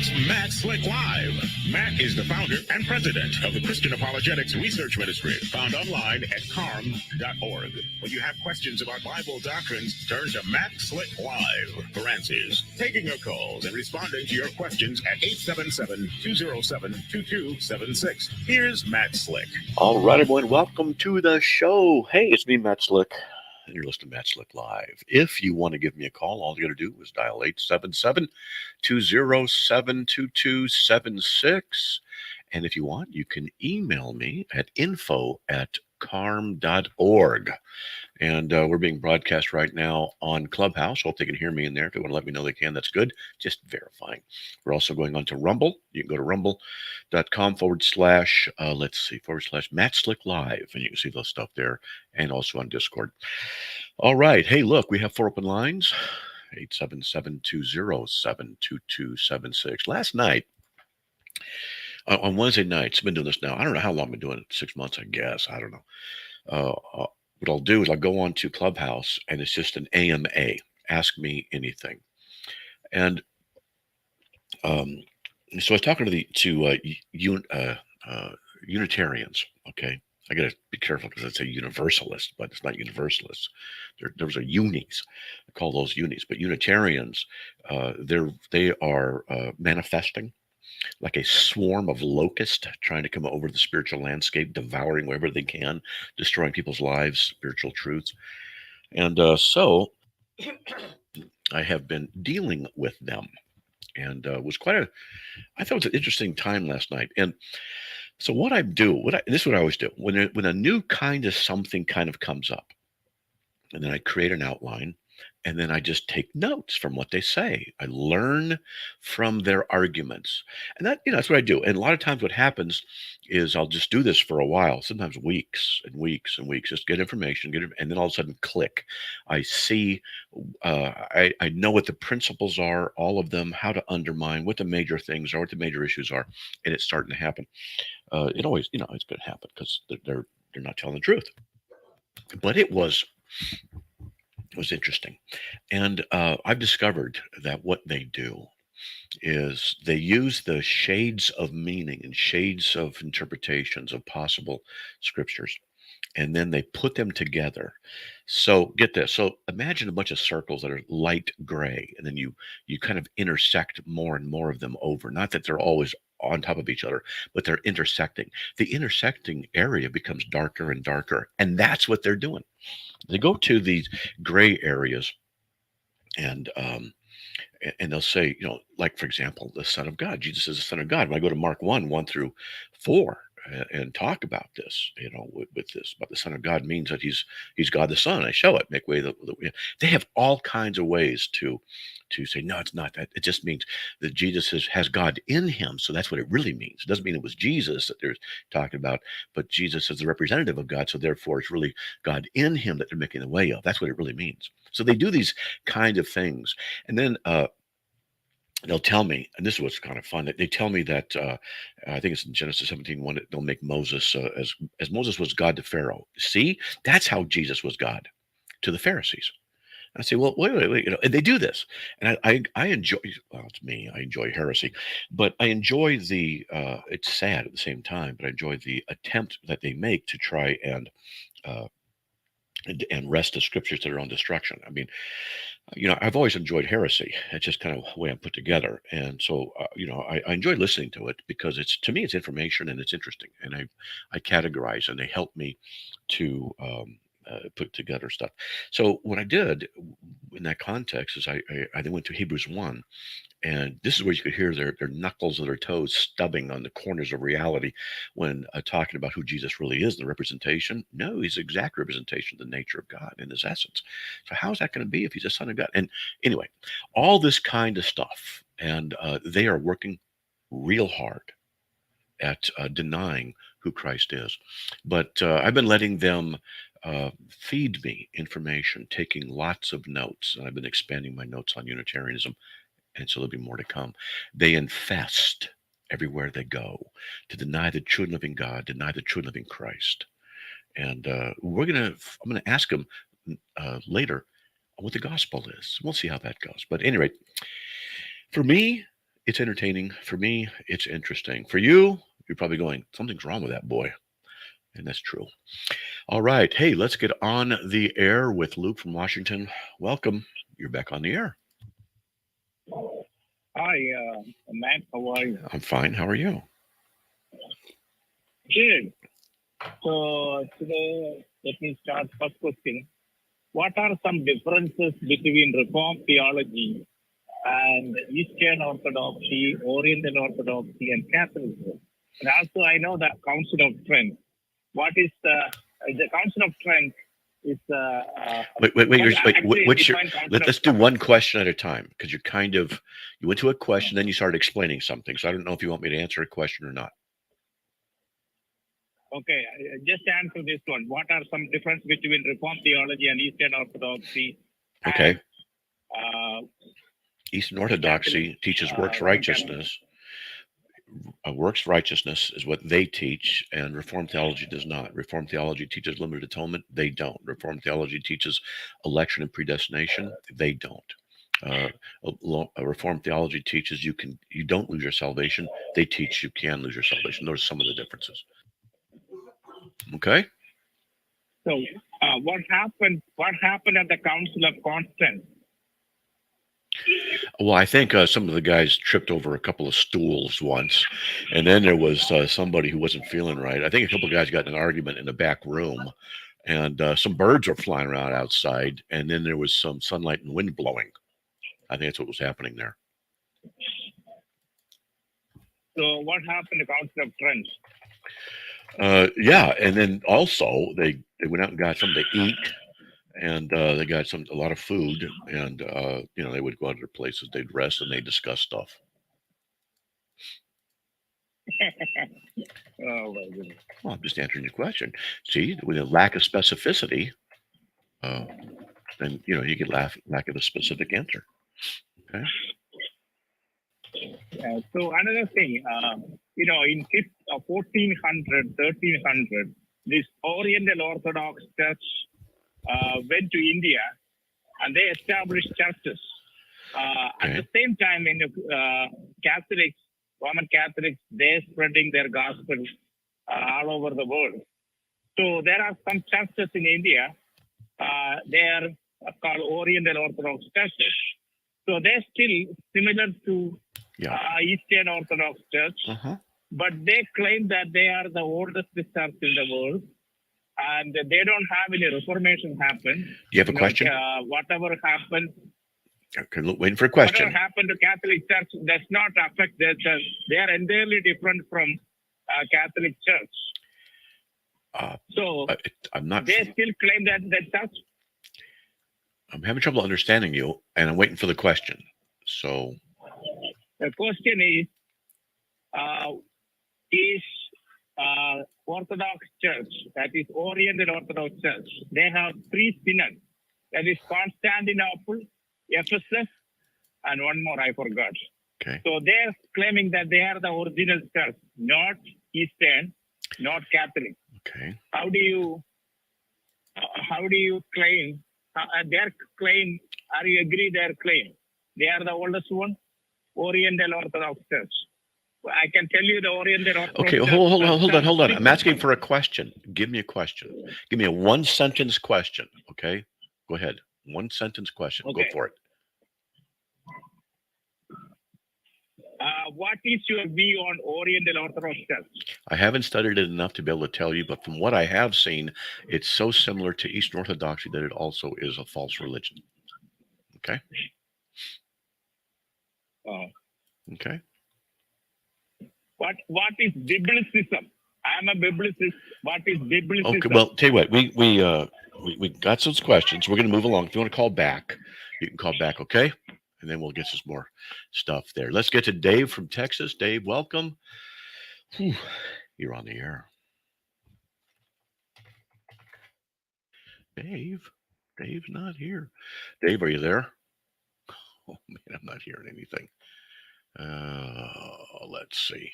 It's Matt Slick Live. Matt is the founder and president of the Christian Apologetics Research Ministry, found online at CARM.org. When you have questions about Bible doctrines, turn to Matt Slick Live for answers. Taking your calls and responding to your questions at 877-207-2276. Here's Matt Slick. All right, everyone. Welcome to the show. Hey, it's me, Matt Slick. And you're listening to Matt Slick Live. If you want to give me a call, all you got to do is dial 877-207-2276. And if you want, you can email me at info@carm.org. And we're being broadcast right now on Clubhouse. Hope they can hear me in there. If they want to let me know they can, that's good. Just verifying. We're also going on to Rumble. You can go to rumble.com /, Matt Slick Live. And you can see those stuff there. And also on Discord. All right. Hey, look, we have 4 open lines. 877-207-2276. Last night, on Wednesday nights, I've been doing this now. I don't know how long I've been doing it. 6 months, I guess. I don't know. What I'll do is I'll go on to Clubhouse, and it's just an AMA, Ask Me Anything. And so I was talking to Unitarians, okay? I got to be careful because I say universalist, but it's not universalists. Those are unis. I call those unis. But Unitarians, they are manifesting like a swarm of locusts trying to come over the spiritual landscape, devouring wherever they can, destroying people's lives, spiritual truths. And so I have been dealing with them. And was I thought it was an interesting time last night. And so what I do, this is what I always do. When a new kind of something kind of comes up, and then I create an outline, and then I just take notes from what they say. I learn from their arguments. And that's what I do. And a lot of times what happens is I'll just do this for a while, sometimes weeks and weeks and weeks, just get information, and then all of a sudden click. I see, I know what the principles are, all of them, how to undermine, what the major things are, what the major issues are, and it's starting to happen. It always, it's going to happen because they're not telling the truth. But it was interesting. And I've discovered that what they do is they use the shades of meaning and shades of interpretations of possible scriptures, and then they put them together. So get this. So imagine a bunch of circles that are light gray, and then you kind of intersect more and more of them over. Not that they're always on top of each other, but they're intersecting. The intersecting area becomes darker and darker, and that's what they're doing. They go to these gray areas, and they'll say, like, for example, the Son of God. Jesus is the Son of God. When I go to Mark 1:1-4 and talk about this, with this, about the Son of God means that he's God the Son. I show it, make way. They have all kinds of ways to say, no, it's not that. It just means that Jesus has God in him. So that's what it really means. It doesn't mean it was Jesus that they're talking about, but Jesus is the representative of God. So therefore it's really God in him that they're making the way of. That's what it really means. So they do these kind of things. And then, they'll tell me, and this is what's kind of fun. They tell me that I think it's in Genesis 17:1 that they'll make Moses as Moses was God to Pharaoh. See, that's how Jesus was God to the Pharisees. And I say, well, wait, and they do this, and I enjoy. Well, it's me. I enjoy heresy, but I enjoy it's sad at the same time, but I enjoy the attempt that they make to try and wrest the scriptures to their own destruction. I mean, I've always enjoyed heresy. It's just kind of the way I'm put together. And so, I enjoy listening to it because to me, it's information and it's interesting. And I categorize, and they help me to put together stuff. So what I did in that context is I then went to Hebrews 1. And this is where you could hear their knuckles of their toes stubbing on the corners of reality when talking about who Jesus really is, the representation. No, he's the exact representation of the nature of God in his essence. So how is that going to be if he's a son of God? And anyway, all this kind of stuff. And they are working real hard at denying who Christ is. But I've been letting them feed me information, taking lots of notes. And I've been expanding my notes on Unitarianism. And so there'll be more to come. They infest everywhere they go to deny the true and living God, deny the true and living Christ. And I'm going to ask them later what the gospel is. We'll see how that goes. But at any rate, for me, It's entertaining. For me, it's interesting. For you, you're probably going, something's wrong with that boy. And that's true. All right. Hey, let's get on the air with Luke from Washington. Welcome. You're back on the air. Hi, Matt. How are you? I'm fine. How are you? Good. So today, let me start first question. What are some differences between Reformed theology and Eastern Orthodoxy, Oriental Orthodoxy, and Catholicism? And also, I know the Council of Trent. What is the Council of Trent? Is What's your? Let's do one question at a time, because you went to a question, then you started explaining something. So I don't know if you want me to answer a question or not. Okay, just answer this one. What are some difference between Reformed theology and Eastern Orthodoxy? Okay. And, Eastern Orthodoxy teaches works righteousness. Works righteousness is what they teach, and Reformed theology does not. Reformed theology teaches limited atonement. They don't. Reformed theology teaches election and predestination. They don't. Reformed theology teaches you don't lose your salvation. They teach you can lose your salvation. Those are some of the differences. Okay. So, what happened? What happened at the Council of Constance? Well, I think some of the guys tripped over a couple of stools once, and then there was somebody who wasn't feeling right. I think a couple of guys got in an argument in the back room, and some birds were flying around outside, and then there was some sunlight and wind blowing. I think that's what was happening there. So, what happened at the Council of Trent? Yeah, and then also they went out and got something to eat, and they got a lot of food, and they would go out to their places, they'd rest, and they discuss stuff. Oh my goodness. Well, I'm just answering your question. See, with a lack of specificity, then you get lack of a specific answer. Okay. So another thing, in 1400, 1300, this Oriental Orthodox Church went to India, and they established churches. At the same time, in Catholics, Roman Catholics, they're spreading their gospel all over the world. So there are some churches in India. They are called Oriental Orthodox churches. So they're still similar to Eastern Orthodox Church, but they claim that they are the oldest church in the world, and they don't have any reformation happen. Do you have a question? Whatever happened. Okay, waiting for a question. Whatever happened to Catholic Church does not affect their church. They are entirely different from Catholic Church. I'm not. They still claim that the church. I'm having trouble understanding you, and I'm waiting for the question. So the question is Orthodox Church, that is Oriental Orthodox Church, they have three synods. That is Constantinople, Ephesus, and one more I forgot. Okay. So they're claiming that they are the original church, not Eastern, not Catholic. Okay. How do you claim their claim? Are you agree their claim? They are the oldest one, Oriental Orthodox Church. I can tell you the Oriental Orthodox. Okay, hold on. I'm asking for a question. Give me a question. Give me a one-sentence question. Okay, go ahead. One-sentence question. Okay. Go for it. What is your view on Oriental Orthodox Church? I haven't studied it enough to be able to tell you, but from what I have seen, it's so similar to Eastern Orthodoxy that it also is a false religion. Okay? Okay. What is biblicism? I'm a biblicist. What is biblicism? Okay, well, tell you what, we got some questions. We're going to move along. If you want to call back, you can call back, okay? And then we'll get some more stuff there. Let's get to Dave from Texas. Dave, welcome. Whew, you're on the air. Dave's not here. Dave, are you there? Oh, man, I'm not hearing anything. Let's see.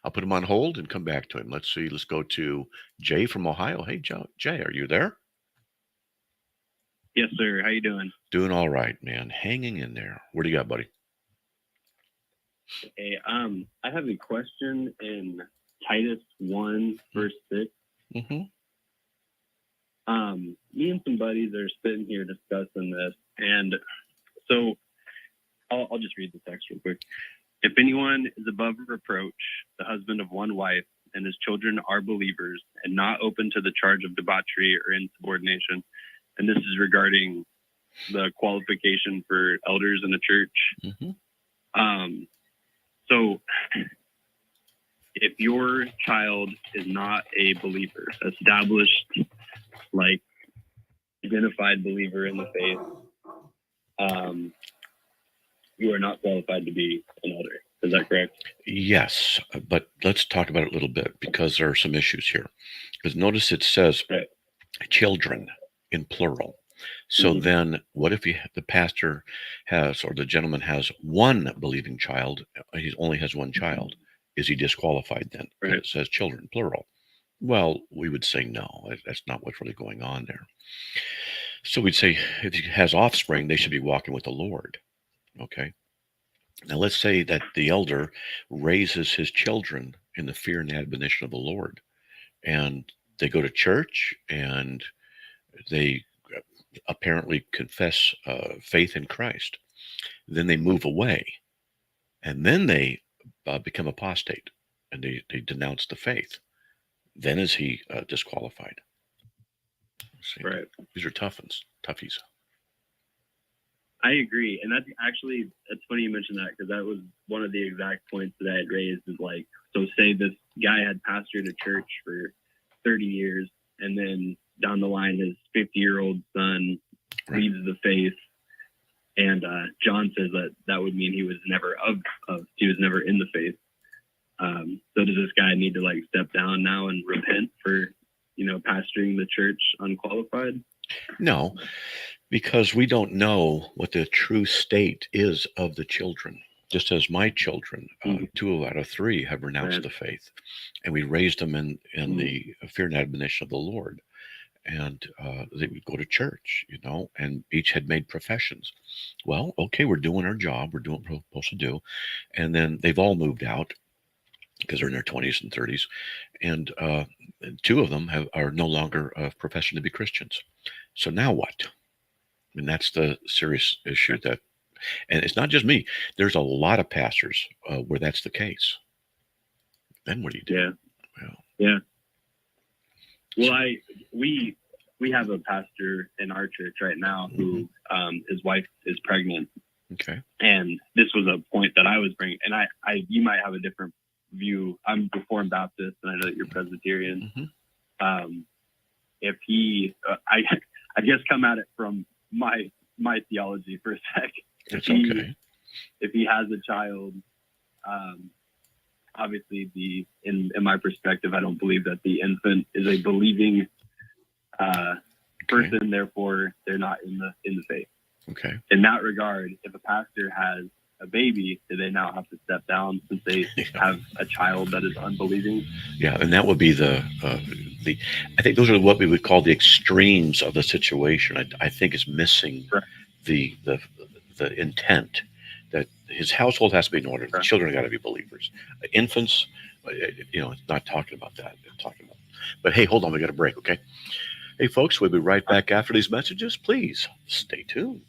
I'll put him on hold and come back to him. Let's see. Let's go to Jay from Ohio. Hey, Jay, are you there? Yes, sir. How you doing? Doing all right, man. Hanging in there. What do you got, buddy? Hey, I have a question in Titus 1, verse 6. Mm-hmm. Me and some buddies are sitting here discussing this, and so I'll just read the text real quick. If anyone is above reproach, the husband of one wife, and his children are believers, and not open to the charge of debauchery or insubordination, and this is regarding the qualification for elders in the church. Mm-hmm. So if your child is not a believer, established, like identified believer in the faith, you are not qualified to be an elder. Is that correct? Yes, but let's talk about it a little bit because there are some issues here. Because notice it says Right. children in plural. So Mhm. then what if the pastor has, or the gentleman has one believing child, he only has one child? Is he disqualified then? Right. It says children, plural. Well, we would say no, that's not what's really going on there. So we'd say if he has offspring, they should be walking with the Lord. Okay. Now let's say that the elder raises his children in the fear and admonition of the Lord, and they go to church and they apparently confess faith in Christ. Then they move away, and then they become apostate, and they denounce the faith. Then is he disqualified? See, Right. these are toughies. I agree. And it's funny you mentioned that, because that was one of the exact points that I had raised, is like, so say this guy had pastored a church for 30 years, and then down the line, his 50-year-old son leaves the faith. And John says that would mean he was never he was never in the faith. So does this guy need to like step down now and repent for, pastoring the church unqualified? No, because we don't know what the true state is of the children. Just as my children, 2 out of 3 have renounced Right. the faith, and we raised them in Mhm. the fear and admonition of the Lord. And they would go to church, and each had made professions. Well, okay, we're doing our job. We're doing what we're supposed to do. And then they've all moved out because they're in their 20s and 30s. And 2 of them are no longer of profession to be Christians. So now what? I mean, that's the serious issue and it's not just me. There's a lot of pastors where that's the case. Then what do you do? Yeah. Well, yeah. Well, we have a pastor in our church right now who his wife is pregnant. Okay. And this was a point that I was bringing, and you might have a different view. I'm Reformed Baptist, and I know that you're Presbyterian. Mm-hmm. If he, I guess, come at it from my theology for a sec. It's okay. If he has a child, obviously in my perspective, I don't believe that the infant is a believing person. Therefore, they're not in the faith. Okay. In that regard, if a pastor has a baby, do they now have to step down since they have a child that is unbelieving? Yeah, and that would be the I think those are what we would call the extremes of the situation. I think is missing the intent that his household has to be in order. The children got to be believers. Infants, it's not talking about that. They're talking about. But hey, hold on, we got a break, okay? Hey, folks, we'll be right back after these messages. Please stay tuned.